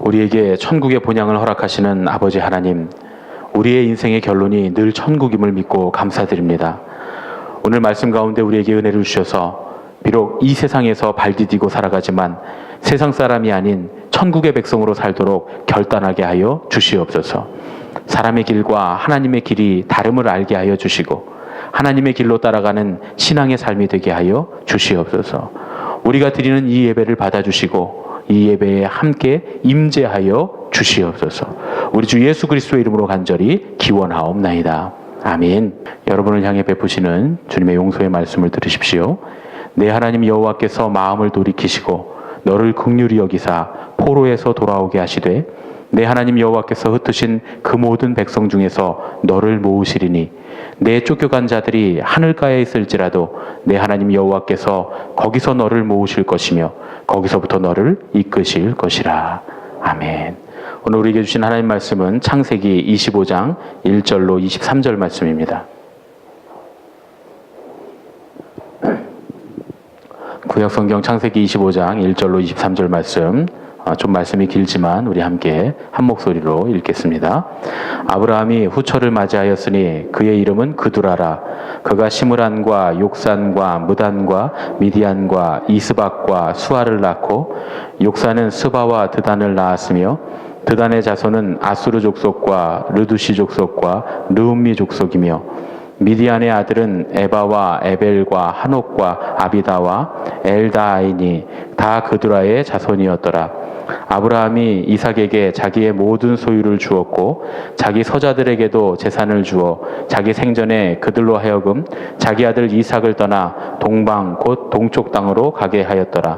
우리에게 천국의 본향을 허락하시는 아버지 하나님, 우리의 인생의 결론이 늘 천국임을 믿고 감사드립니다. 오늘 말씀 가운데 우리에게 은혜를 주셔서 비록 이 세상에서 발디디고 살아가지만 세상 사람이 아닌 천국의 백성으로 살도록 결단하게 하여 주시옵소서. 사람의 길과 하나님의 길이 다름을 알게 하여 주시고 하나님의 길로 따라가는 신앙의 삶이 되게 하여 주시옵소서. 우리가 드리는 이 예배를 받아주시고 이 예배에 함께 임재하여 주시옵소서. 우리 주 예수 그리스도의 이름으로 간절히 기원하옵나이다. 아멘. 여러분을 향해 베푸시는 주님의 용서의 말씀을 들으십시오. 내 하나님 여호와께서 마음을 돌이키시고 너를 긍휼히 여기사 포로에서 돌아오게 하시되 내 하나님 여호와께서 흩으신 그 모든 백성 중에서 너를 모으시리니 내 쫓겨간 자들이 하늘가에 있을지라도 내 하나님 여호와께서 거기서 너를 모으실 것이며 거기서부터 너를 이끄실 것이라. 아멘. 오늘 우리에게 주신 하나님 말씀은 창세기 25장 1절로 23절 말씀입니다. 구약성경 창세기 25장 1절로 23절 말씀, 좀 말씀이 길지만 우리 함께 한 목소리로 읽겠습니다. 아브라함이 후처를 맞이하였으니 그의 이름은 그두라라. 그가 시므란과 욕산과 무단과 미디안과 이스박과 수아를 낳고 욕산은 스바와 드단을 낳았으며 드단의 자손은 아수르 족속과 르두시 족속과 르움미 족속이며 미디안의 아들은 에바와 에벨과 한옥과 아비다와 엘다아이니 다 그두라의 자손이었더라. 아브라함이 이삭에게 자기의 모든 소유를 주었고 자기 서자들에게도 재산을 주어 자기 생전에 그들로 하여금 자기 아들 이삭을 떠나 동방 곧 동쪽 땅으로 가게 하였더라.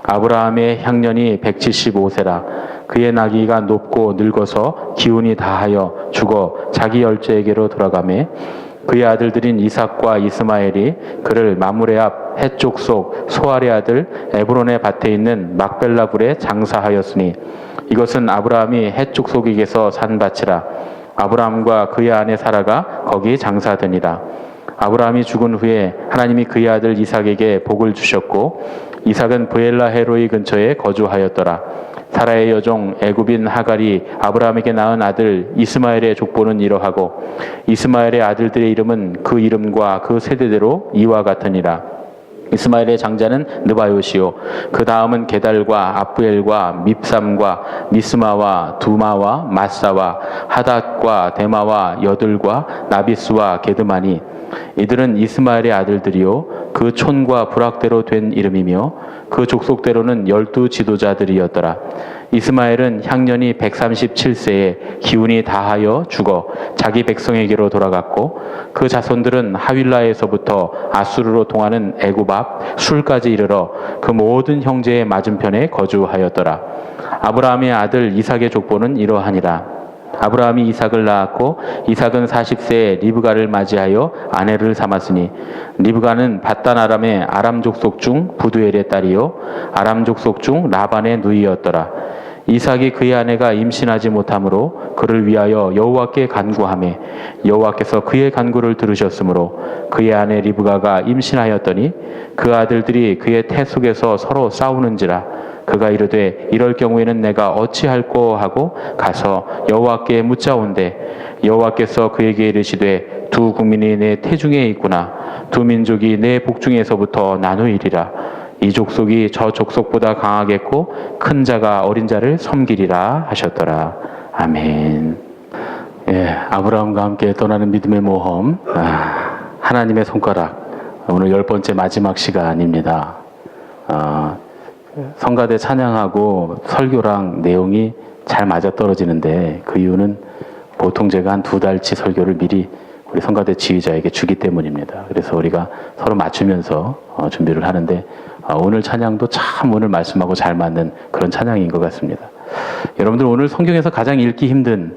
아브라함의 향년이 175세라. 그의 나귀가 높고 늙어서 기운이 다하여 죽어 자기 열조에게로 돌아가매 그의 아들들인 이삭과 이스마엘이 그를 마므레 앞 해쪽 속 소알의 아들 에브론의 밭에 있는 막벨라굴에 장사하였으니 이것은 아브라함이 해쪽 속에게서 산 밭이라. 아브라함과 그의 아내 사라가 거기 장사하더니라. 아브라함이 죽은 후에 하나님이 그의 아들 이삭에게 복을 주셨고 이삭은 브엘라 헤로이 근처에 거주하였더라. 사라의 여종 애굽인 하갈이 아브라함에게 낳은 아들 이스마엘의 족보는 이러하고 이스마엘의 아들들의 이름은 그 이름과 그 세대대로 이와 같으니라. 이스마엘의 장자는 느바요시요 그 다음은 게달과 아프엘과 밉삼과 미스마와 두마와 마사와 하닷과 데마와 여들과 나비스와 게드마니 이들은 이스마엘의 아들들이요 그 촌과 부락대로 된 이름이며 그 족속대로는 12 지도자들이었더라. 이스마엘은 향년이 137세에 기운이 다하여 죽어 자기 백성에게로 돌아갔고 그 자손들은 하윌라에서부터 아수르로 통하는 애굽 앞 술까지 이르러 그 모든 형제의 맞은편에 거주하였더라. 아브라함의 아들 이삭의 족보는 이러하니라. 아브라함이 이삭을 낳았고 이삭은 40세에 리브가를 맞이하여 아내를 삼았으니 리브가는 밧단 아람의 아람 족속 중 부두엘의 딸이요 아람 족속 중 라반의 누이였더라. 이삭이 그의 아내가 임신하지 못하므로 그를 위하여 여호와께 간구하매 여호와께서 그의 간구를 들으셨으므로 그의 아내 리브가가 임신하였더니 그 아들들이 그의 태 속에서 서로 싸우는지라. 그가 이르되 이럴 경우에는 내가 어찌할꼬 하고 가서 여호와께 묻자온대 여호와께서 그에게 이르시되 두 국민이 내 태중에 있구나. 두 민족이 내 복중에서부터 나누이리라. 이 족속이 저 족속보다 강하겠고 큰 자가 어린 자를 섬기리라 하셨더라. 아멘. 예, 아브라함과 함께 떠나는 믿음의 모험, 하나님의 손가락. 오늘 10번째 마지막 시간입니다. 성가대 찬양하고 설교랑 내용이 잘 맞아떨어지는데 그 이유는 보통 제가 한 2달치 설교를 미리 우리 성가대 지휘자에게 주기 때문입니다. 그래서 우리가 서로 맞추면서 준비를 하는데 오늘 찬양도 참 오늘 말씀하고 잘 맞는 그런 찬양인 것 같습니다. 여러분들 오늘 성경에서 가장 읽기 힘든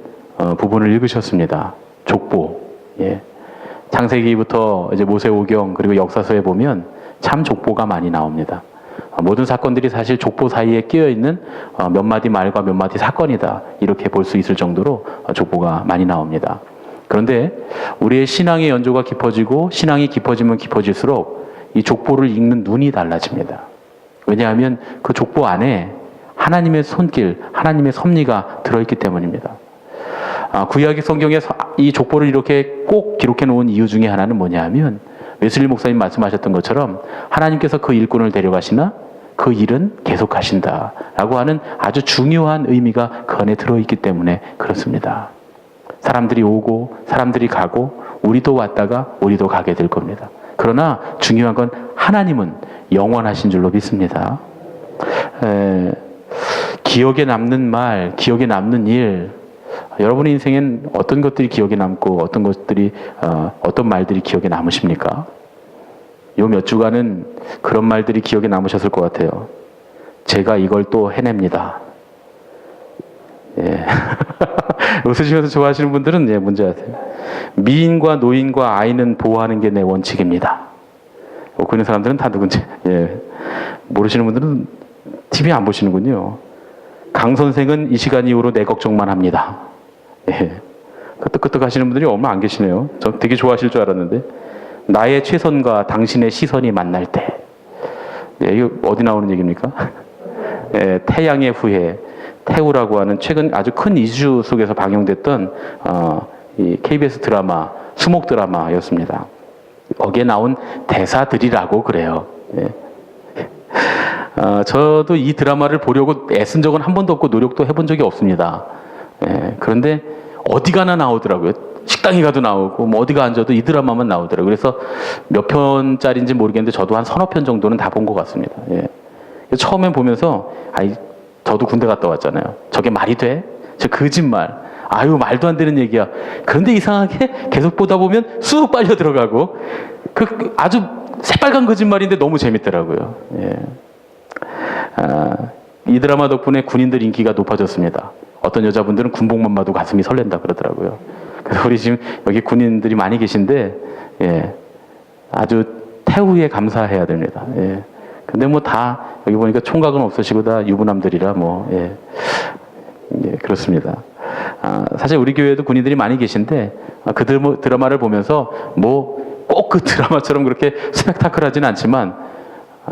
부분을 읽으셨습니다. 족보. 예. 창세기부터 이제 모세오경 그리고 역사서에 보면 참 족보가 많이 나옵니다. 모든 사건들이 사실 족보 사이에 끼어있는 몇 마디 말과 몇 마디 사건이다 이렇게 볼 수 있을 정도로 족보가 많이 나옵니다. 그런데 우리의 신앙의 연조가 깊어지고 신앙이 깊어지면 깊어질수록 이 족보를 읽는 눈이 달라집니다. 왜냐하면 그 족보 안에 하나님의 손길, 하나님의 섭리가 들어있기 때문입니다. 구약의 성경에 이 족보를 이렇게 꼭 기록해 놓은 이유 중에 하나는 뭐냐 하면 웨슬리 목사님 말씀하셨던 것처럼 하나님께서 그 일꾼을 데려가시나 그 일은 계속하신다라고 하는 아주 중요한 의미가 그 안에 들어있기 때문에 그렇습니다. 사람들이 오고 사람들이 가고 우리도 왔다가 우리도 가게 될 겁니다. 그러나 중요한 건 하나님은 영원하신 줄로 믿습니다. 기억에 남는 말, 기억에 남는 일, 여러분의 인생엔 어떤 것들이 기억에 남고 어떤 말들이 기억에 남으십니까? 요 몇 주간은 그런 말들이 기억에 남으셨을 것 같아요. 제가 이걸 또 해냅니다. 예. 웃으시면서 좋아하시는 분들은 예, 문제 아세요. 미인과 노인과 아이는 보호하는 게 내 원칙입니다. 웃고 있는 사람들은 다 누군지 예. 모르시는 분들은 TV 안 보시는군요. 강 선생은 이 시간 이후로 내 걱정만 합니다. 예. 끄떡끄떡 하시는 분들이 얼마 안 계시네요. 저 되게 좋아하실 줄 알았는데. 나의 최선과 당신의 시선이 만날 때. 예, 이거 어디 나오는 얘기입니까? 예, 태양의 후예. 태우라고 하는 최근 아주 큰 이슈 속에서 방영됐던 이 KBS 드라마, 수목 드라마였습니다. 거기에 나온 대사들이라고 그래요. 예. 저도 이 드라마를 보려고 애쓴 적은 한 번도 없고 노력도 해본 적이 없습니다. 예. 그런데 어디 가나 나오더라고요. 식당에 가도 나오고 뭐 어디가 앉아도 이 드라마만 나오더라고요. 그래서 몇 편짜리인지 모르겠는데 저도 한 서너 편 정도는 다 본 것 같습니다. 예. 처음엔 보면서 저도 군대 갔다 왔잖아요. 저게 말이 돼? 저 거짓말. 아유 말도 안 되는 얘기야. 그런데 이상하게 계속 보다 보면 쑥 빨려 들어가고 아주 새빨간 거짓말인데 너무 재밌더라고요. 예. 이 드라마 덕분에 군인들 인기가 높아졌습니다. 어떤 여자분들은 군복만 봐도 가슴이 설렌다 그러더라고요. 그래서 우리 지금 여기 군인들이 많이 계신데 예. 아주 태후에 감사해야 됩니다. 예. 근데 뭐 다 여기 보니까 총각은 없으시고 다 유부남들이라 예, 그렇습니다. 사실 우리 교회에도 군인들이 많이 계신데 그 드라마를 보면서 뭐 꼭 그 드라마처럼 그렇게 스펙타클하지는 않지만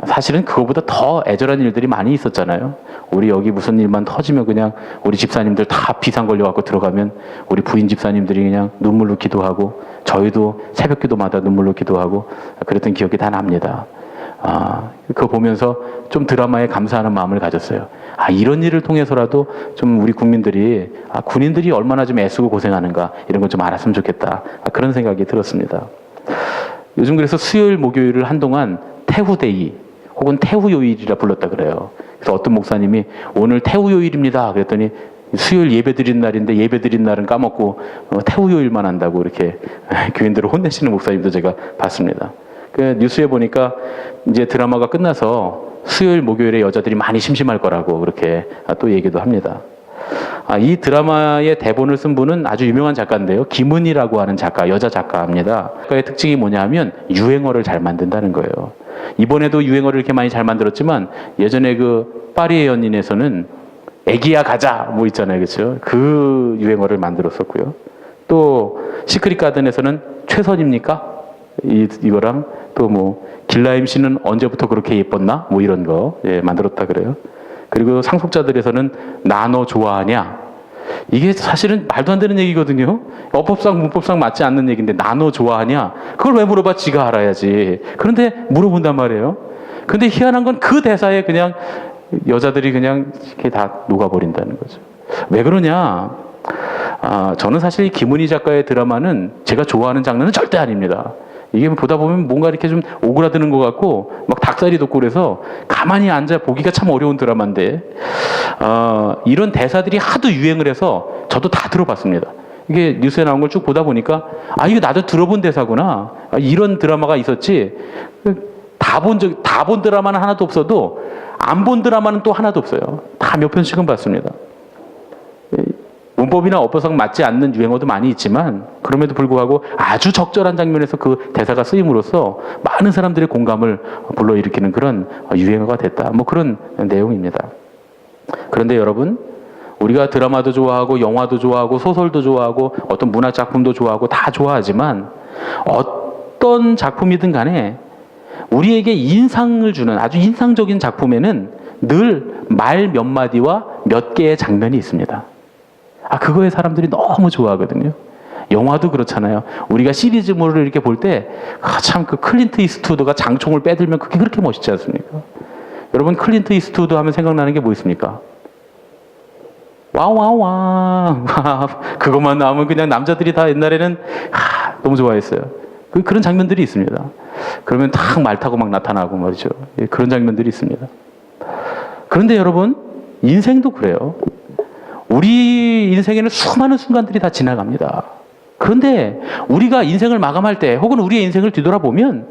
사실은 그거보다 더 애절한 일들이 많이 있었잖아요. 우리 여기 무슨 일만 터지면 그냥 우리 집사님들 다 비상 걸려갖고 들어가면 우리 부인 집사님들이 그냥 눈물로 기도하고 저희도 새벽 기도마다 눈물로 기도하고 그랬던 기억이 다 납니다. 그거 보면서 좀 드라마에 감사하는 마음을 가졌어요. 이런 일을 통해서라도 좀 우리 국민들이, 군인들이 얼마나 좀 애쓰고 고생하는가, 이런 걸 좀 알았으면 좋겠다. 그런 생각이 들었습니다. 요즘 그래서 수요일, 목요일을 한동안 태후데이, 혹은 태후요일이라 불렀다 그래요. 그래서 어떤 목사님이 오늘 태후요일입니다. 그랬더니 수요일 예배 드린 날인데 예배 드린 날은 까먹고 태후요일만 한다고 이렇게 교인들을 혼내시는 목사님도 제가 봤습니다. 그 뉴스에 보니까 이제 드라마가 끝나서 수요일, 목요일에 여자들이 많이 심심할 거라고 그렇게 또 얘기도 합니다. 이 드라마의 대본을 쓴 분은 아주 유명한 작가인데요. 김은희라고 하는 작가, 여자 작가입니다. 작가의 특징이 뭐냐 하면 유행어를 잘 만든다는 거예요. 이번에도 유행어를 이렇게 많이 잘 만들었지만 예전에 그 파리의 연인에서는 애기야 가자 뭐 있잖아요. 그렇죠? 그 유행어를 만들었었고요. 또 시크릿 가든에서는 최선입니까? 이거랑 또 뭐 길라임 씨는 언제부터 그렇게 예뻤나? 뭐 이런 거 만들었다 그래요. 그리고 상속자들에서는 나 너 좋아하냐? 이게 사실은 말도 안 되는 얘기거든요. 어법상 문법상 맞지 않는 얘기인데 나 너 좋아하냐? 그걸 왜 물어봐? 지가 알아야지. 그런데 물어본단 말이에요. 근데 희한한 건 그 대사에 그냥 여자들이 그냥 이렇게 다 녹아버린다는 거죠. 왜 그러냐? 저는 사실 김은희 작가의 드라마는 제가 좋아하는 장르는 절대 아닙니다. 이게 보다 보면 뭔가 이렇게 좀 오그라드는 것 같고 막 닭살이 돋고 그래서 가만히 앉아 보기가 참 어려운 드라마인데 이런 대사들이 하도 유행을 해서 저도 다 들어봤습니다. 이게 뉴스에 나온 걸 쭉 보다 보니까 이거 나도 들어본 대사구나. 이런 드라마가 있었지. 다 본 드라마는 하나도 없어도 안 본 드라마는 또 하나도 없어요. 다 몇 편씩은 봤습니다. 문법이나 어법상 맞지 않는 유행어도 많이 있지만 그럼에도 불구하고 아주 적절한 장면에서 그 대사가 쓰임으로써 많은 사람들의 공감을 불러일으키는 그런 유행어가 됐다. 뭐 그런 내용입니다. 그런데 여러분, 우리가 드라마도 좋아하고 영화도 좋아하고 소설도 좋아하고 어떤 문학 작품도 좋아하고 다 좋아하지만 어떤 작품이든 간에 우리에게 인상을 주는 아주 인상적인 작품에는 늘 말 몇 마디와 몇 개의 장면이 있습니다. 그거에 사람들이 너무 좋아하거든요. 영화도 그렇잖아요. 우리가 시리즈물을 이렇게 볼 때, 참 그 클린트 이스트우드가 장총을 빼들면 그게 그렇게 멋있지 않습니까? 여러분, 클린트 이스트우드 하면 생각나는 게 뭐 있습니까? 와와와. 그것만 나오면 그냥 남자들이 다 옛날에는 너무 좋아했어요. 그런 장면들이 있습니다. 그러면 탁 말 타고 막 나타나고 말이죠. 그런 장면들이 있습니다. 그런데 여러분, 인생도 그래요. 우리 인생에는 수많은 순간들이 다 지나갑니다. 그런데 우리가 인생을 마감할 때 혹은 우리의 인생을 뒤돌아보면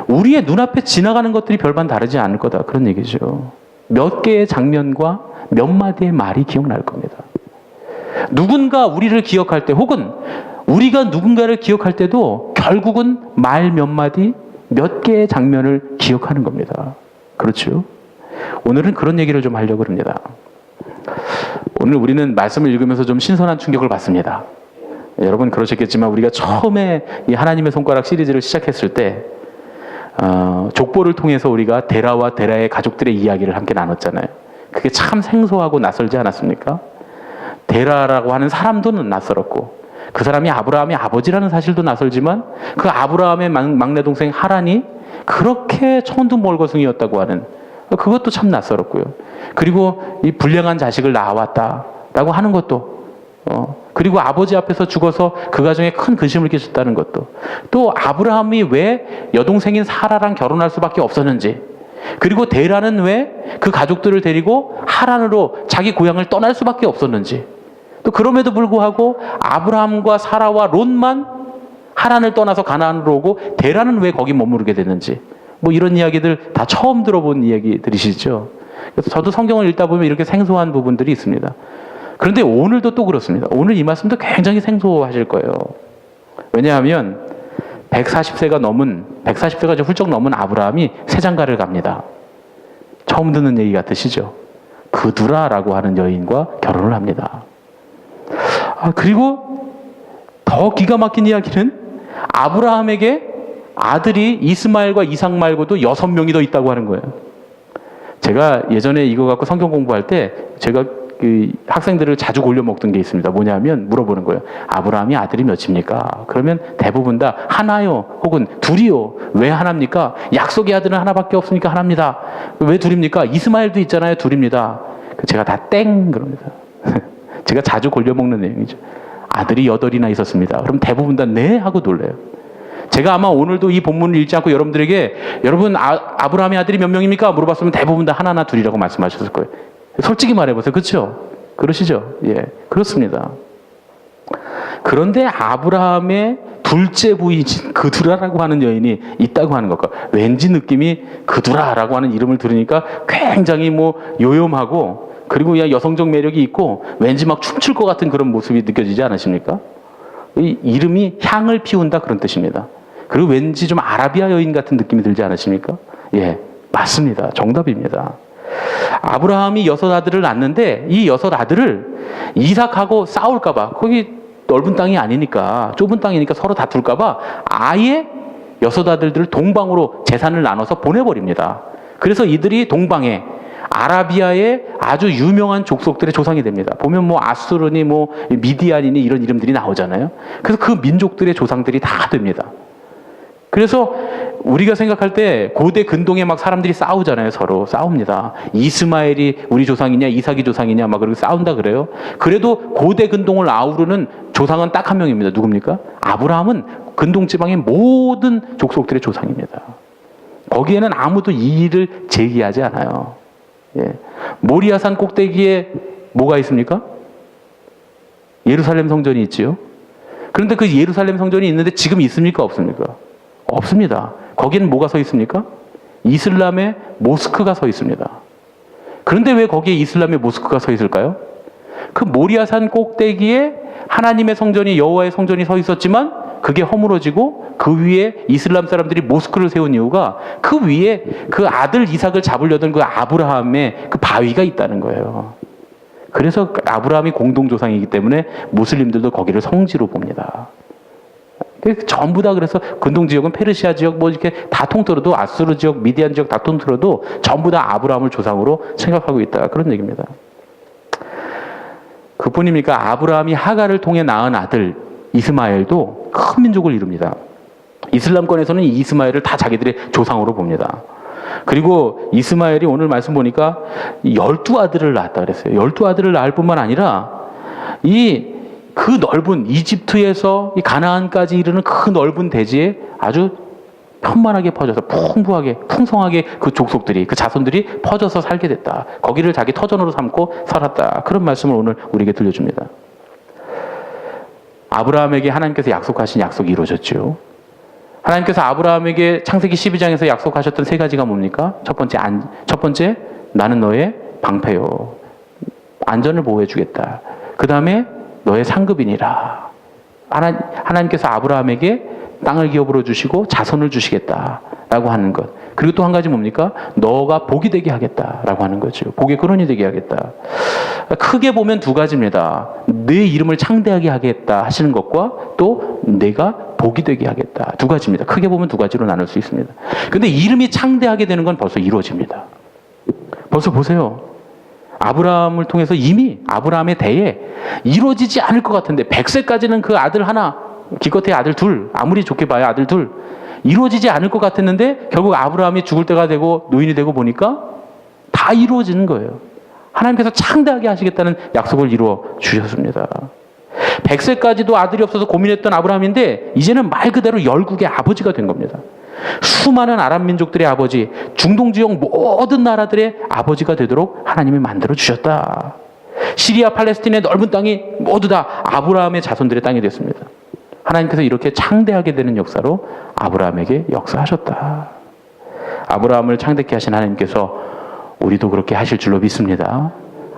우리의 눈앞에 지나가는 것들이 별반 다르지 않을 거다. 그런 얘기죠. 몇 개의 장면과 몇 마디의 말이 기억날 겁니다. 누군가 우리를 기억할 때 혹은 우리가 누군가를 기억할 때도 결국은 말 몇 마디, 몇 개의 장면을 기억하는 겁니다. 그렇죠? 오늘은 그런 얘기를 좀 하려고 합니다. 오늘 우리는 말씀을 읽으면서 좀 신선한 충격을 받습니다. 여러분 그러셨겠지만 우리가 처음에 이 하나님의 손가락 시리즈를 시작했을 때 족보를 통해서 우리가 데라와 데라의 가족들의 이야기를 함께 나눴잖아요. 그게 참 생소하고 낯설지 않았습니까? 데라라고 하는 사람도 낯설었고 그 사람이 아브라함의 아버지라는 사실도 낯설지만 그 아브라함의 막내 동생 하란이 그렇게 천두몰거숭이였다고 하는 그것도 참 낯설었고요. 그리고 이 불량한 자식을 낳아왔다라고 하는 것도 그리고 아버지 앞에서 죽어서 그 가정에 큰 근심을 끼쳤다는 것도 또 아브라함이 왜 여동생인 사라랑 결혼할 수밖에 없었는지 그리고 데라는 왜 그 가족들을 데리고 하란으로 자기 고향을 떠날 수밖에 없었는지 또 그럼에도 불구하고 아브라함과 사라와 롯만 하란을 떠나서 가나안으로 오고 데라는 왜 거기 머무르게 됐는지 뭐 이런 이야기들 다 처음 들어본 이야기들이시죠. 그래서 저도 성경을 읽다 보면 이렇게 생소한 부분들이 있습니다. 그런데 오늘도 또 그렇습니다. 오늘 이 말씀도 굉장히 생소하실 거예요. 왜냐하면 140세가 좀 훌쩍 넘은 아브라함이 새장가를 갑니다. 처음 듣는 얘기 같으시죠? 그두라라고 하는 여인과 결혼을 합니다. 그리고 더 기가 막힌 이야기는 아브라함에게 아들이 이스마엘과 이삭 말고도 6명이 더 있다고 하는 거예요. 제가 예전에 이거 갖고 성경 공부할 때 제가 그 학생들을 자주 골려 먹던 게 있습니다. 뭐냐면 물어보는 거예요. 아브라함이 아들이 몇입니까? 그러면 대부분 다 하나요 혹은 둘이요. 왜 하나입니까? 약속의 아들은 하나밖에 없으니까 하나입니다. 왜 둘입니까? 이스마엘도 있잖아요. 둘입니다. 제가 다 땡 그럽니다. 제가 자주 골려 먹는 내용이죠. 아들이 8이나 있었습니다. 그럼 대부분 다 네 하고 놀래요. 제가 아마 오늘도 이 본문을 읽지 않고 여러분들에게 여러분 아브라함의 아들이 몇 명입니까? 물어봤으면 대부분 다 하나나 둘이라고 말씀하셨을 거예요. 솔직히 말해보세요. 그렇죠? 그러시죠? 예, 그렇습니다. 그런데 아브라함의 둘째 부인 그두라라고 하는 여인이 있다고 하는 것과 왠지 느낌이 그두라라고 하는 이름을 들으니까 굉장히 뭐 요염하고 그리고 그냥 여성적 매력이 있고 왠지 막 춤출 것 같은 그런 모습이 느껴지지 않으십니까? 이 이름이 향을 피운다 그런 뜻입니다. 그리고 왠지 좀 아라비아 여인 같은 느낌이 들지 않으십니까? 예, 맞습니다. 정답입니다. 아브라함이 6아들을 낳는데 이 6아들을 이삭하고 싸울까봐 거기 넓은 땅이 아니니까 좁은 땅이니까 서로 다툴까봐 아예 6아들들을 동방으로 재산을 나눠서 보내버립니다. 그래서 이들이 동방에 아라비아의 아주 유명한 족속들의 조상이 됩니다. 보면 뭐 아수르니 뭐 미디안이니 이런 이름들이 나오잖아요. 그래서 그 민족들의 조상들이 다 됩니다. 그래서 우리가 생각할 때 고대 근동에 막 사람들이 싸우잖아요. 서로 싸웁니다. 이스마엘이 우리 조상이냐 이삭이 조상이냐 막 그렇게 싸운다 그래요. 그래도 고대 근동을 아우르는 조상은 딱 한 명입니다. 누굽니까? 아브라함은 근동 지방의 모든 족속들의 조상입니다. 거기에는 아무도 이의를 제기하지 않아요. 예. 모리아산 꼭대기에 뭐가 있습니까? 예루살렘 성전이 있지요. 그런데 그 예루살렘 성전이 있는데 지금 있습니까? 없습니까? 없습니다. 거기는 뭐가 서 있습니까? 이슬람의 모스크가 서 있습니다. 그런데 왜 거기에 이슬람의 모스크가 서 있을까요? 그 모리아산 꼭대기에 하나님의 성전이 여호와의 성전이 서 있었지만 그게 허물어지고 그 위에 이슬람 사람들이 모스크를 세운 이유가 그 위에 그 아들 이삭을 잡으려던 그 아브라함의 그 바위가 있다는 거예요. 그래서 아브라함이 공동조상이기 때문에 무슬림들도 거기를 성지로 봅니다. 전부 다 그래서 근동 지역은 페르시아 지역 뭐 이렇게 다 통틀어도 아수르 지역, 미디안 지역 다 통틀어도 전부 다 아브라함을 조상으로 생각하고 있다. 그런 얘기입니다. 그뿐입니까? 아브라함이 하갈을 통해 낳은 아들 이스마엘도 큰 민족을 이룹니다. 이슬람권에서는 이 이스마엘을 다 자기들의 조상으로 봅니다. 그리고 이스마엘이 오늘 말씀 보니까 12아들을 낳았다 그랬어요. 12아들을 낳을 뿐만 아니라 그 넓은 이집트에서 이 가나안까지 이르는 그 넓은 대지에 아주 편만하게 퍼져서 풍부하게 풍성하게 그 족속들이 그 자손들이 퍼져서 살게 됐다. 거기를 자기 터전으로 삼고 살았다. 그런 말씀을 오늘 우리에게 들려줍니다. 아브라함에게 하나님께서 약속하신 약속이 이루어졌죠. 하나님께서 아브라함에게 창세기 12장에서 약속하셨던 세 가지가 뭡니까? 첫 번째 나는 너의 방패요. 안전을 보호해 주겠다. 그 다음에 너의 상급이니라. 하나님께서 아브라함에게 땅을 기업으로 주시고 자손을 주시겠다라고 하는 것. 그리고 또 한 가지 뭡니까? 너가 복이 되게 하겠다라고 하는 거죠. 복의 근원이 되게 하겠다. 크게 보면 두 가지입니다. 내 이름을 창대하게 하겠다 하시는 것과 또 내가 복이 되게 하겠다. 두 가지입니다. 크게 보면 두 가지로 나눌 수 있습니다. 근데 이름이 창대하게 되는 건 벌써 이루어집니다. 벌써 보세요. 아브라함을 통해서 이미 아브라함의 대에 이루어지지 않을 것 같은데 100세까지는 그 아들 하나, 기껏해 아들 둘, 아무리 좋게 봐야 아들 둘 이루어지지 않을 것 같았는데 결국 아브라함이 죽을 때가 되고 노인이 되고 보니까 다 이루어지는 거예요. 하나님께서 창대하게 하시겠다는 약속을 이루어 주셨습니다. 100세까지도 아들이 없어서 고민했던 아브라함인데 이제는 말 그대로 열국의 아버지가 된 겁니다. 수많은 아랍 민족들의 아버지, 중동 지역 모든 나라들의 아버지가 되도록 하나님이 만들어 주셨다. 시리아, 팔레스틴의 넓은 땅이 모두 다 아브라함의 자손들의 땅이 됐습니다. 하나님께서 이렇게 창대하게 되는 역사로 아브라함에게 역사하셨다. 아브라함을 창대케 하신 하나님께서 우리도 그렇게 하실 줄로 믿습니다.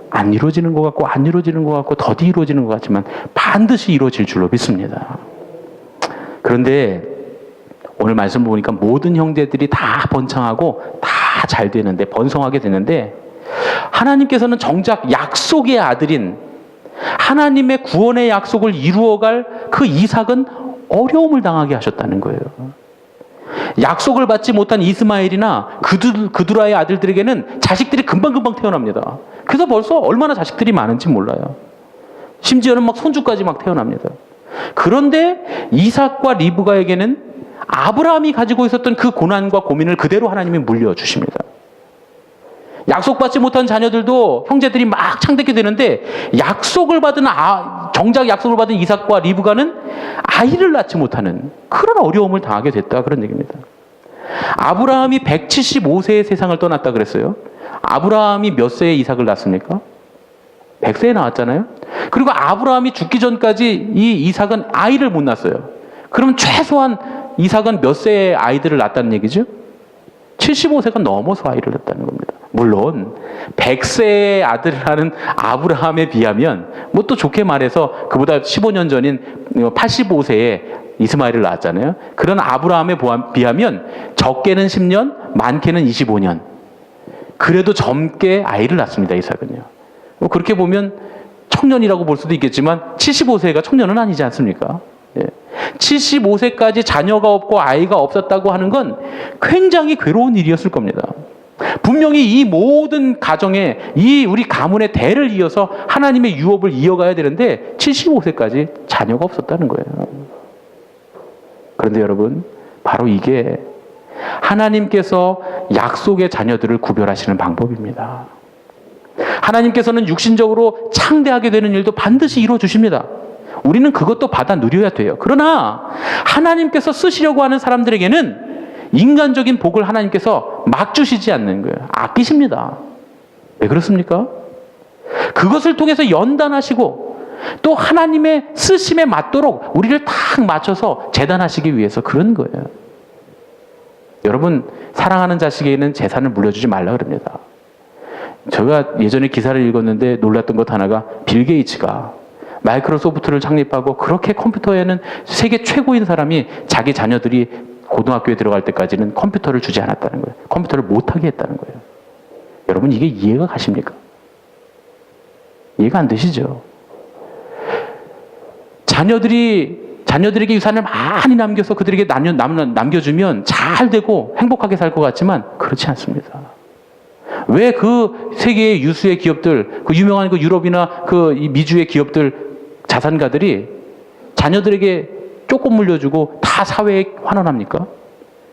안 이루어지는 것 같고 안 이루어지는 것 같고 더디 이루어지는 것 같지만 반드시 이루어질 줄로 믿습니다. 그런데 오늘 말씀 보니까 모든 형제들이 다 번창하고 다 잘 되는데 번성하게 되는데 하나님께서는 정작 약속의 아들인 하나님의 구원의 약속을 이루어갈 그 이삭은 어려움을 당하게 하셨다는 거예요. 약속을 받지 못한 이스마엘이나 그두라의 아들들에게는 자식들이 금방금방 태어납니다. 그래서 벌써 얼마나 자식들이 많은지 몰라요. 심지어는 막 손주까지 막 태어납니다. 그런데 이삭과 리브가에게는 아브라함이 가지고 있었던 그 고난과 고민을 그대로 하나님이 물려주십니다. 약속받지 못한 자녀들도 형제들이 막 창대케 되는데 정작 약속을 받은 이삭과 리브가는 아이를 낳지 못하는 그런 어려움을 당하게 됐다. 그런 얘기입니다. 아브라함이 175세에 세상을 떠났다 그랬어요. 아브라함이 몇 세에 이삭을 낳습니까? 100세에 낳았잖아요. 그리고 아브라함이 죽기 전까지 이 이삭은 아이를 못 낳았어요. 그러면 최소한 이삭은 몇 세에 아이들을 낳았다는 얘기죠? 75세가 넘어서 아이를 낳았다는 겁니다. 물론 100세의 아들을 하는 아브라함에 비하면 뭐 또 좋게 말해서 그보다 15년 전인 85세에 이스마엘을 낳았잖아요. 그런 아브라함에 비하면 적게는 10년, 많게는 25년. 그래도 젊게 아이를 낳습니다. 이삭은요. 그렇게 보면 청년이라고 볼 수도 있겠지만 75세가 청년은 아니지 않습니까? 75세까지 자녀가 없고 아이가 없었다고 하는 건 굉장히 괴로운 일이었을 겁니다. 분명히 이 모든 가정에 우리 가문의 대를 이어서 하나님의 유업을 이어가야 되는데 75세까지 자녀가 없었다는 거예요. 그런데 여러분, 바로 이게 하나님께서 약속의 자녀들을 구별하시는 방법입니다. 하나님께서는 육신적으로 창대하게 되는 일도 반드시 이루어 주십니다. 우리는 그것도 받아 누려야 돼요. 그러나 하나님께서 쓰시려고 하는 사람들에게는 인간적인 복을 하나님께서 막 주시지 않는 거예요. 아끼십니다. 왜 그렇습니까? 그것을 통해서 연단하시고 또 하나님의 쓰심에 맞도록 우리를 딱 맞춰서 재단하시기 위해서 그런 거예요. 여러분, 사랑하는 자식에게는 재산을 물려주지 말라 그럽니다. 제가 예전에 기사를 읽었는데 놀랐던 것 하나가 빌 게이츠가 마이크로소프트를 창립하고 그렇게 컴퓨터에는 세계 최고인 사람이 자기 자녀들이 고등학교에 들어갈 때까지는 컴퓨터를 주지 않았다는 거예요. 컴퓨터를 못하게 했다는 거예요. 여러분, 이게 이해가 가십니까? 이해가 안 되시죠? 자녀들에게 유산을 많이 남겨서 그들에게 남겨주면 잘 되고 행복하게 살 것 같지만 그렇지 않습니다. 왜 그 세계의 유수의 기업들, 그 유명한 그 유럽이나 그 미주의 기업들, 자산가들이 자녀들에게 조금 물려주고 다 사회에 환원합니까?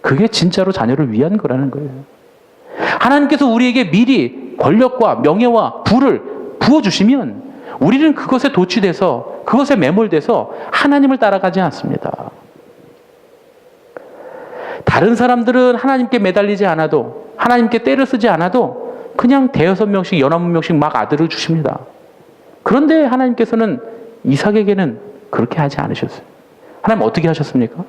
그게 진짜로 자녀를 위한 거라는 거예요. 하나님께서 우리에게 미리 권력과 명예와 부를 부어주시면 우리는 그것에 도취돼서 그것에 매몰돼서 하나님을 따라가지 않습니다. 다른 사람들은 하나님께 매달리지 않아도, 하나님께 때를 쓰지 않아도 그냥 대여섯 명씩, 연합 명씩 막 아들을 주십니다. 그런데 하나님께서는 이삭에게는 그렇게 하지 않으셨어요. 하나님 어떻게 하셨습니까?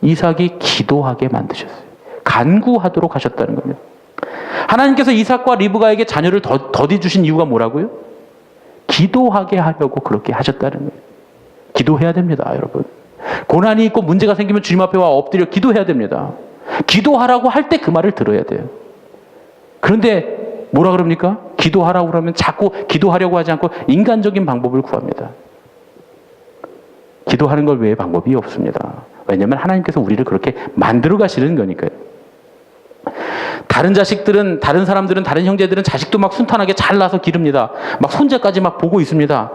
이삭이 기도하게 만드셨어요. 간구하도록 하셨다는 겁니다. 하나님께서 이삭과 리브가에게 자녀를 더디 주신 이유가 뭐라고요? 기도하게 하려고 그렇게 하셨다는 거예요. 기도해야 됩니다, 여러분. 고난이 있고 문제가 생기면 주님 앞에 와 엎드려 기도해야 됩니다. 기도하라고 할 때 그 말을 들어야 돼요. 그런데 뭐라 그럽니까? 기도하라고 그러면 자꾸 기도하려고 하지 않고 인간적인 방법을 구합니다. 기도하는 것 외에 방법이 없습니다. 왜냐하면 하나님께서 우리를 그렇게 만들어 가시는 거니까요. 다른 자식들은, 다른 사람들은, 다른 형제들은 자식도 막 순탄하게 잘 낳아서 기릅니다. 막 손자까지 막 보고 있습니다.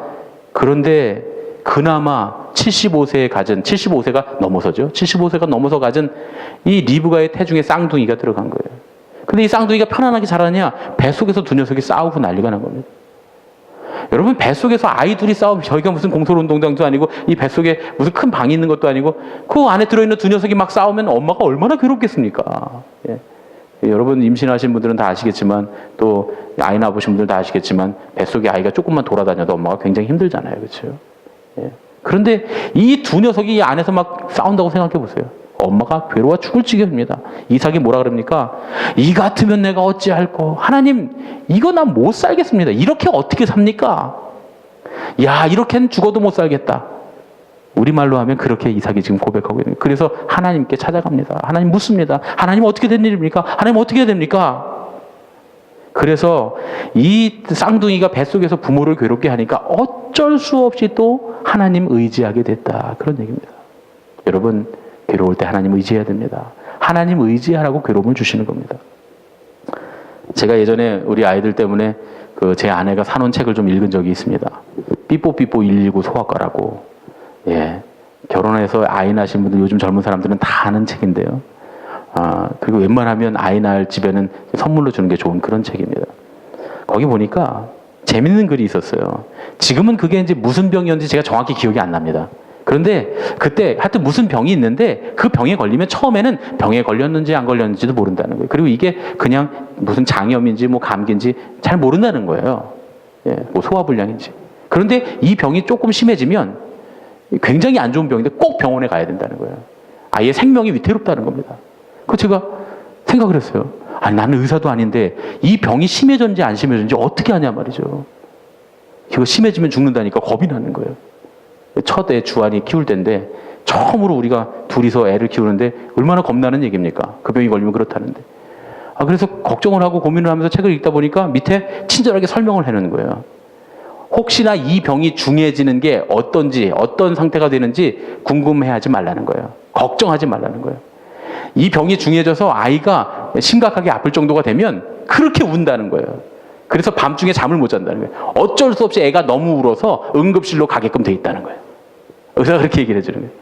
그런데 그나마 75세가 넘어서죠. 75세가 넘어서 가진 이 리브가의 태중에 쌍둥이가 들어간 거예요. 근데 이 쌍둥이가 편안하게 자라냐? 뱃속에서 두 녀석이 싸우고 난리가 난 겁니다. 여러분, 뱃속에서 아이 둘이 싸우면 저희가 무슨 공설운동장도 아니고 이 뱃속에 무슨 큰 방이 있는 것도 아니고 그 안에 들어있는 두 녀석이 막 싸우면 엄마가 얼마나 괴롭겠습니까? 예. 여러분 임신하신 분들은 다 아시겠지만 또 아이 낳으신 분들 다 아시겠지만 뱃속에 아이가 조금만 돌아다녀도 엄마가 굉장히 힘들잖아요. 그렇죠? 예. 그런데 이 두 녀석이 이 안에서 막 싸운다고 생각해 보세요. 엄마가 괴로워 죽을 지경입니다. 이삭이 뭐라 그럽니까? 이 같으면 내가 어찌할꼬. 하나님, 이거 난 못 살겠습니다. 이렇게 어떻게 삽니까? 야, 이렇게는 죽어도 못 살겠다. 우리말로 하면 그렇게 이삭이 지금 고백하고 있는 거예요. 그래서 하나님께 찾아갑니다. 하나님 묻습니다. 하나님 어떻게 된 일입니까? 하나님 어떻게 해야 됩니까? 그래서 이 쌍둥이가 뱃속에서 부모를 괴롭게 하니까 어쩔 수 없이 또 하나님 의지하게 됐다. 그런 얘기입니다. 여러분, 괴로울 때 하나님 의지해야 됩니다. 하나님 의지하라고 괴로움을 주시는 겁니다. 제가 예전에 우리 아이들 때문에 제 아내가 사놓은 책을 좀 읽은 적이 있습니다. 삐뽀삐뽀 119 소아과라고. 예. 결혼해서 아이 낳으신 분들, 요즘 젊은 사람들은 다 아는 책인데요. 그리고 웬만하면 아이 낳을 집에는 선물로 주는 게 좋은 그런 책입니다. 거기 보니까 재밌는 글이 있었어요. 지금은 그게 이제 무슨 병이었는지 제가 정확히 기억이 안 납니다. 그런데 그때 하여튼 무슨 병이 있는데 그 병에 걸리면 처음에는 병에 걸렸는지 안 걸렸는지도 모른다는 거예요. 그리고 이게 그냥 무슨 장염인지 뭐 감기인지 잘 모른다는 거예요. 예, 뭐 소화불량인지. 그런데 이 병이 조금 심해지면 굉장히 안 좋은 병인데 꼭 병원에 가야 된다는 거예요. 아이의 생명이 위태롭다는 겁니다. 그 제가 생각을 했어요. 아니, 나는 의사도 아닌데 이 병이 심해졌는지 안 심해졌는지 어떻게 하냐 말이죠. 이거 심해지면 죽는다니까 겁이 나는 거예요. 첫 애 주한이 키울 때인데 처음으로 우리가 둘이서 애를 키우는데 얼마나 겁나는 얘기입니까? 그 병이 걸리면 그렇다는데. 그래서 걱정을 하고 고민을 하면서 책을 읽다 보니까 밑에 친절하게 설명을 해놓는 거예요. 혹시나 이 병이 중해지는 게 어떤지, 어떤 상태가 되는지 궁금해하지 말라는 거예요. 걱정하지 말라는 거예요. 이 병이 중해져서 아이가 심각하게 아플 정도가 되면 그렇게 운다는 거예요. 그래서 밤중에 잠을 못 잔다는 거예요. 어쩔 수 없이 애가 너무 울어서 응급실로 가게끔 돼 있다는 거예요. 의사가 그렇게 얘기를 해주는 거예요.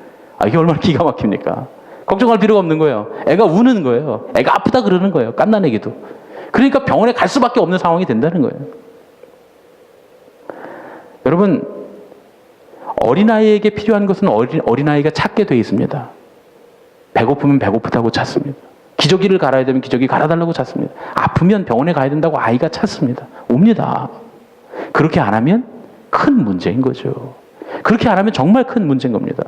이게 얼마나 기가 막힙니까? 걱정할 필요가 없는 거예요. 애가 우는 거예요. 애가 아프다 그러는 거예요. 갓난애기도. 그러니까 병원에 갈 수밖에 없는 상황이 된다는 거예요. 여러분, 어린아이에게 필요한 것은 어린아이가 찾게 돼 있습니다. 배고프면 배고프다고 찾습니다. 기저귀를 갈아야 되면 기저귀 갈아달라고 찾습니다. 아프면 병원에 가야 된다고 아이가 찾습니다. 옵니다. 그렇게 안 하면 큰 문제인 거죠. 그렇게 안 하면 정말 큰 문제인 겁니다.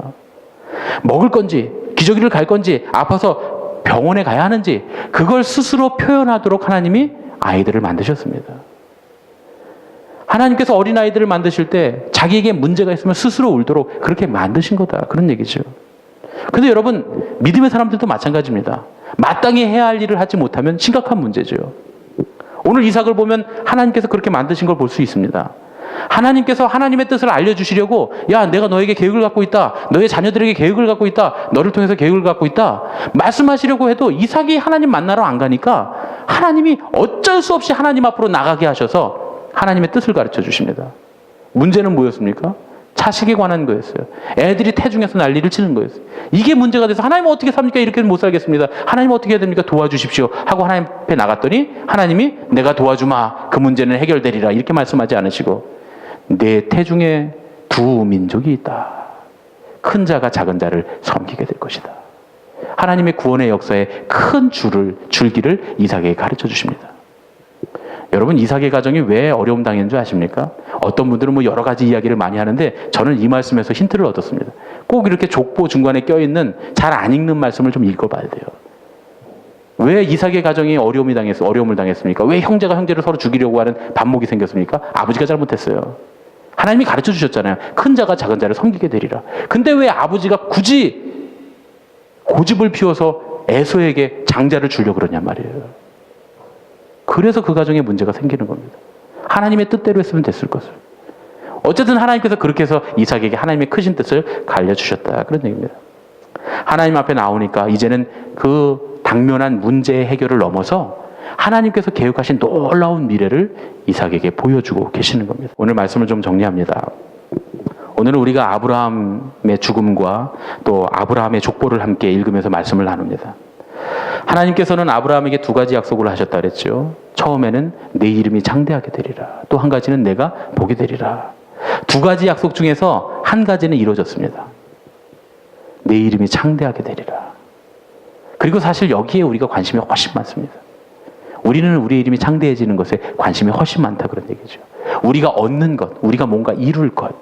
먹을 건지, 기저귀를 갈 건지, 아파서 병원에 가야 하는지, 그걸 스스로 표현하도록 하나님이 아이들을 만드셨습니다. 하나님께서 어린아이들을 만드실 때 자기에게 문제가 있으면 스스로 울도록 그렇게 만드신 거다. 그런 얘기죠. 근데 여러분, 믿음의 사람들도 마찬가지입니다. 마땅히 해야 할 일을 하지 못하면 심각한 문제죠. 오늘 이삭을 보면 하나님께서 그렇게 만드신 걸 볼 수 있습니다. 하나님께서 하나님의 뜻을 알려주시려고 야 내가 너에게 계획을 갖고 있다. 너의 자녀들에게 계획을 갖고 있다. 너를 통해서 계획을 갖고 있다. 말씀하시려고 해도 이삭이 하나님 만나러 안 가니까 하나님이 어쩔 수 없이 하나님 앞으로 나가게 하셔서 하나님의 뜻을 가르쳐 주십니다. 문제는 뭐였습니까? 자식에 관한 거였어요. 애들이 태중에서 난리를 치는 거였어요. 이게 문제가 돼서 하나님 어떻게 삽니까? 이렇게는 못 살겠습니다. 하나님 어떻게 해야 됩니까? 도와주십시오 하고 하나님 앞에 나갔더니 하나님이 내가 도와주마. 그 문제는 해결되리라. 이렇게 말씀하지 않으시고 내 태중에 두 민족이 있다. 큰 자가 작은 자를 섬기게 될 것이다. 하나님의 구원의 역사에 큰 줄기를 이삭에게 가르쳐 주십니다. 여러분 이삭의 가정이 왜 어려움 당했는 줄 아십니까? 어떤 분들은 뭐 여러 가지 이야기를 많이 하는데 저는 이 말씀에서 힌트를 얻었습니다. 꼭 이렇게 족보 중간에 껴있는 잘 안 읽는 말씀을 좀 읽어봐야 돼요. 왜 이삭의 가정이 어려움을 당했습니까? 왜 형제가 형제를 서로 죽이려고 하는 반목이 생겼습니까? 아버지가 잘못했어요. 하나님이 가르쳐 주셨잖아요. 큰 자가 작은 자를 섬기게 되리라. 근데 왜 아버지가 굳이 고집을 피워서 에서에게 장자를 주려고 그러냔 말이에요. 그래서 그 가정에 문제가 생기는 겁니다. 하나님의 뜻대로 했으면 됐을 것을. 어쨌든 하나님께서 그렇게 해서 이삭에게 하나님의 크신 뜻을 가르쳐주셨다. 그런 얘기입니다. 하나님 앞에 나오니까 이제는 그 당면한 문제의 해결을 넘어서 하나님께서 계획하신 놀라운 미래를 이삭에게 보여주고 계시는 겁니다. 오늘 말씀을 좀 정리합니다. 오늘은 우리가 아브라함의 죽음과 또 아브라함의 족보를 함께 읽으면서 말씀을 나눕니다. 하나님께서는 아브라함에게 두 가지 약속을 하셨다 그랬죠. 처음에는 내 이름이 창대하게 되리라. 또 한 가지는 내가 보게 되리라. 두 가지 약속 중에서 한 가지는 이루어졌습니다. 내 이름이 창대하게 되리라. 그리고 사실 여기에 우리가 관심이 훨씬 많습니다. 우리는 우리 이름이 창대해지는 것에 관심이 훨씬 많다 그런 얘기죠. 우리가 얻는 것, 우리가 뭔가 이룰 것,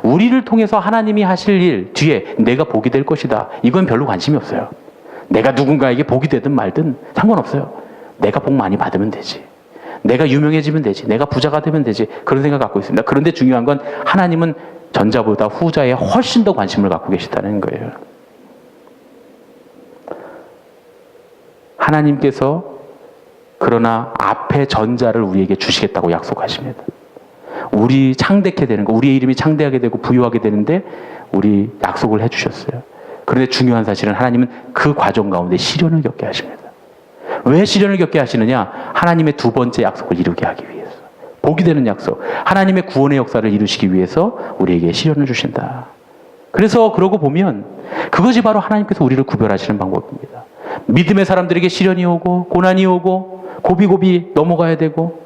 우리를 통해서 하나님이 하실 일 뒤에 내가 복이 될 것이다. 이건 별로 관심이 없어요. 내가 누군가에게 복이 되든 말든 상관없어요. 내가 복 많이 받으면 되지. 내가 유명해지면 되지. 내가 부자가 되면 되지. 그런 생각 갖고 있습니다. 그런데 중요한 건 하나님은 전자보다 후자에 훨씬 더 관심을 갖고 계시다는 거예요. 하나님께서 그러나 앞에 전자를 우리에게 주시겠다고 약속하십니다. 우리 창대케 되는 거, 우리의 이름이 창대하게 되고 부유하게 되는데 우리 약속을 해주셨어요. 그런데 중요한 사실은 하나님은 그 과정 가운데 시련을 겪게 하십니다. 왜 시련을 겪게 하시느냐? 하나님의 두 번째 약속을 이루게 하기 위해서. 복이 되는 약속, 하나님의 구원의 역사를 이루시기 위해서 우리에게 시련을 주신다. 그래서 그러고 보면 그것이 바로 하나님께서 우리를 구별하시는 방법입니다. 믿음의 사람들에게 시련이 오고 고난이 오고 고비고비 넘어가야 되고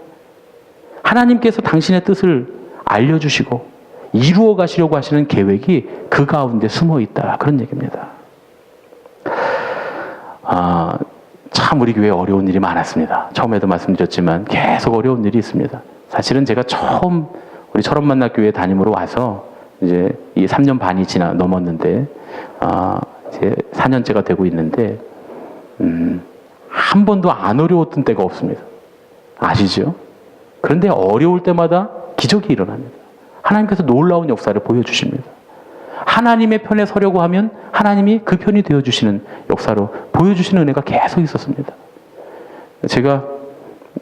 하나님께서 당신의 뜻을 알려주시고 이루어 가시려고 하시는 계획이 그 가운데 숨어 있다. 그런 얘기입니다. 참 우리 교회에 어려운 일이 많았습니다. 처음에도 말씀드렸지만 계속 어려운 일이 있습니다. 사실은 제가 처음 우리 철원만납교회 담임으로 와서 이제 이 3년 반이 넘었는데 이제 4년째가 되고 있는데 한 번도 안 어려웠던 때가 없습니다. 아시죠? 그런데 어려울 때마다 기적이 일어납니다. 하나님께서 놀라운 역사를 보여주십니다. 하나님의 편에 서려고 하면 하나님이 그 편이 되어주시는 역사로 보여주시는 은혜가 계속 있었습니다. 제가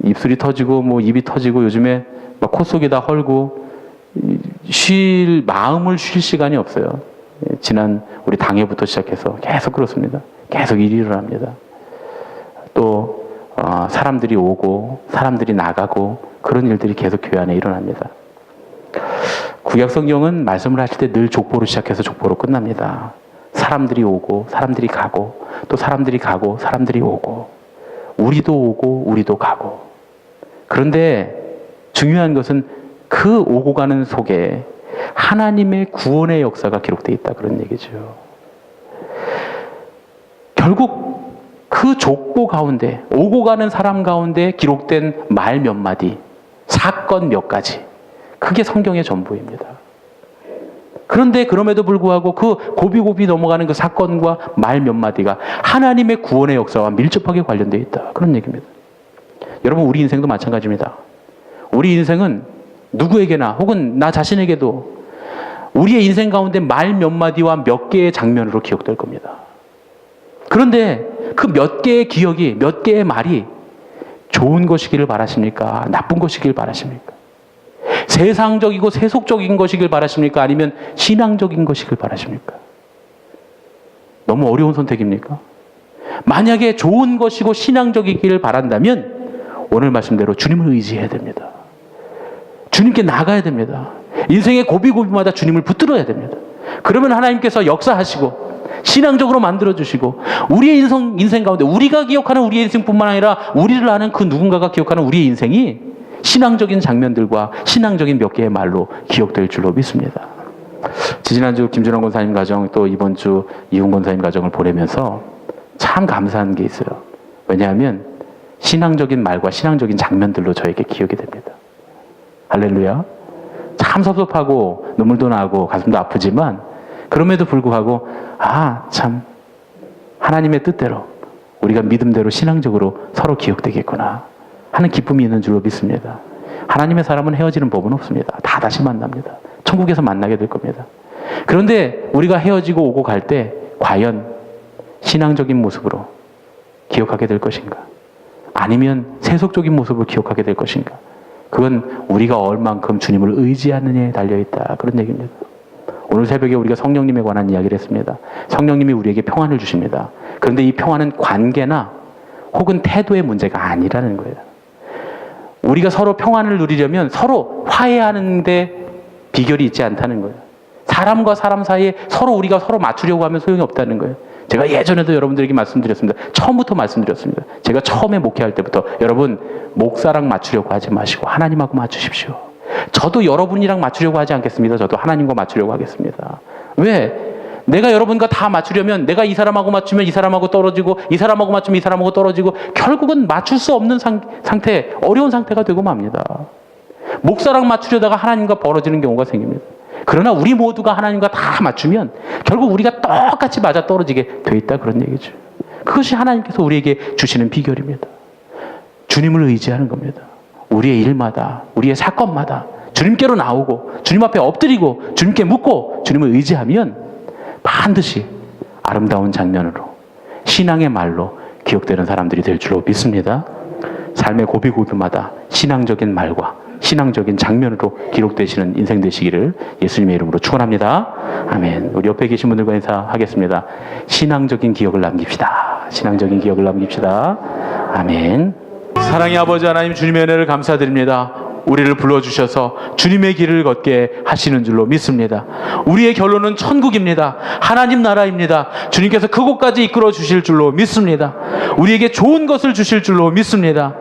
입술이 터지고 뭐 입이 터지고 요즘에 막 코 속에다 헐고 마음을 쉴 시간이 없어요. 지난 우리 당회부터 시작해서 계속 그렇습니다. 계속 일이 일어납니다. 또 사람들이 오고 사람들이 나가고 그런 일들이 계속 교회 안에 일어납니다. 구약성경은 말씀을 하실 때 늘 족보로 시작해서 족보로 끝납니다. 사람들이 오고 사람들이 가고 또 사람들이 가고 사람들이 오고 우리도 오고 우리도 가고. 그런데 중요한 것은 그 오고 가는 속에 하나님의 구원의 역사가 기록되어 있다 그런 얘기죠. 결국 그 족보 가운데 오고 가는 사람 가운데 기록된 말 몇 마디, 사건 몇 가지, 그게 성경의 전부입니다. 그런데 그럼에도 불구하고 그 고비고비 넘어가는 그 사건과 말 몇 마디가 하나님의 구원의 역사와 밀접하게 관련되어 있다. 그런 얘기입니다. 여러분 우리 인생도 마찬가지입니다. 우리 인생은 누구에게나 혹은 나 자신에게도 우리의 인생 가운데 말 몇 마디와 몇 개의 장면으로 기억될 겁니다. 그런데 그 몇 개의 기억이, 몇 개의 말이 좋은 것이기를 바라십니까? 나쁜 것이기를 바라십니까? 세상적이고 세속적인 것이길 바라십니까? 아니면 신앙적인 것이길 바라십니까? 너무 어려운 선택입니까? 만약에 좋은 것이고 신앙적이기를 바란다면 오늘 말씀대로 주님을 의지해야 됩니다. 주님께 나가야 됩니다. 인생의 고비고비마다 주님을 붙들어야 됩니다. 그러면 하나님께서 역사하시고 신앙적으로 만들어주시고 우리의 인생 가운데 우리가 기억하는 우리의 인생뿐만 아니라 우리를 아는 그 누군가가 기억하는 우리의 인생이 신앙적인 장면들과 신앙적인 몇 개의 말로 기억될 줄로 믿습니다. 지지난주 김준환 권사님 가정 또 이번 주 이훈 권사님 가정을 보내면서 참 감사한 게 있어요. 왜냐하면 신앙적인 말과 신앙적인 장면들로 저에게 기억이 됩니다. 할렐루야. 참 섭섭하고 눈물도 나고 가슴도 아프지만 그럼에도 불구하고 참 하나님의 뜻대로 우리가 믿음대로 신앙적으로 서로 기억되겠구나 하는 기쁨이 있는 줄로 믿습니다. 하나님의 사람은 헤어지는 법은 없습니다. 다 다시 만납니다. 천국에서 만나게 될 겁니다. 그런데 우리가 헤어지고 오고 갈 때 과연 신앙적인 모습으로 기억하게 될 것인가? 아니면 세속적인 모습을 기억하게 될 것인가? 그건 우리가 얼만큼 주님을 의지하느냐에 달려있다. 그런 얘기입니다. 오늘 새벽에 우리가 성령님에 관한 이야기를 했습니다. 성령님이 우리에게 평안을 주십니다. 그런데 이 평안은 관계나 혹은 태도의 문제가 아니라는 거예요. 우리가 서로 평안을 누리려면 서로 화해하는 데 비결이 있지 않다는 거예요. 사람과 사람 사이에 우리가 서로 맞추려고 하면 소용이 없다는 거예요. 제가 예전에도 여러분들에게 말씀드렸습니다. 처음부터 말씀드렸습니다. 제가 처음에 목회할 때부터 여러분 목사랑 맞추려고 하지 마시고 하나님하고 맞추십시오. 저도 여러분이랑 맞추려고 하지 않겠습니다. 저도 하나님과 맞추려고 하겠습니다. 왜? 내가 여러분과 다 맞추려면 내가 이 사람하고 맞추면 이 사람하고 떨어지고 이 사람하고 맞추면 이 사람하고 떨어지고 결국은 맞출 수 없는 상태, 어려운 상태가 되고 맙니다. 목사랑 맞추려다가 하나님과 벌어지는 경우가 생깁니다. 그러나 우리 모두가 하나님과 다 맞추면 결국 우리가 똑같이 맞아 떨어지게 돼 있다 그런 얘기죠. 그것이 하나님께서 우리에게 주시는 비결입니다. 주님을 의지하는 겁니다. 우리의 일마다 우리의 사건마다 주님께로 나오고 주님 앞에 엎드리고 주님께 묻고 주님을 의지하면 반드시 아름다운 장면으로 신앙의 말로 기억되는 사람들이 될 줄로 믿습니다. 삶의 고비고비마다 신앙적인 말과 신앙적인 장면으로 기록되시는 인생 되시기를 예수님의 이름으로 축원합니다. 아멘. 우리 옆에 계신 분들과 인사하겠습니다. 신앙적인 기억을 남깁시다. 신앙적인 기억을 남깁시다. 아멘. 사랑의 아버지 하나님, 주님의 은혜를 감사드립니다. 우리를 불러주셔서 주님의 길을 걷게 하시는 줄로 믿습니다. 우리의 결론은 천국입니다. 하나님 나라입니다. 주님께서 그곳까지 이끌어 주실 줄로 믿습니다. 우리에게 좋은 것을 주실 줄로 믿습니다.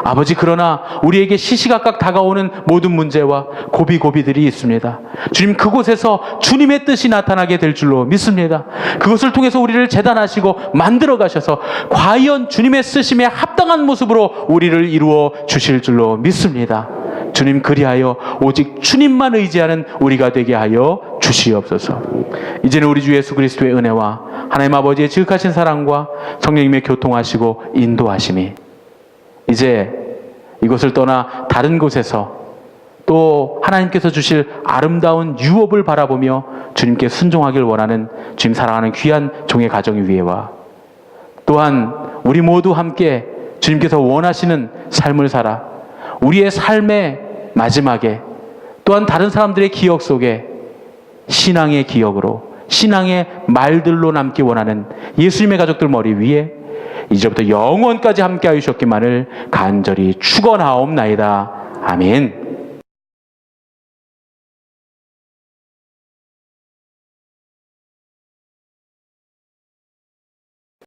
아버지, 그러나 우리에게 시시각각 다가오는 모든 문제와 고비고비들이 있습니다. 주님, 그곳에서 주님의 뜻이 나타나게 될 줄로 믿습니다. 그것을 통해서 우리를 재단하시고 만들어 가셔서 과연 주님의 쓰심에 합당한 모습으로 우리를 이루어 주실 줄로 믿습니다. 주님, 그리하여 오직 주님만 의지하는 우리가 되게 하여 주시옵소서. 이제는 우리 주 예수 그리스도의 은혜와 하나님 아버지의 지극하신 사랑과 성령님의 교통하시고 인도하심이 이제 이곳을 떠나 다른 곳에서 또 하나님께서 주실 아름다운 유업을 바라보며 주님께 순종하길 원하는 주님 사랑하는 귀한 종의 가정 위에와 또한 우리 모두 함께 주님께서 원하시는 삶을 살아 우리의 삶의 마지막에 또한 다른 사람들의 기억 속에 신앙의 기억으로 신앙의 말들로 남기 원하는 예수님의 가족들 머리 위에 이제부터 영원까지 함께 하셨기만을 간절히 축원하옵나이다. 아멘.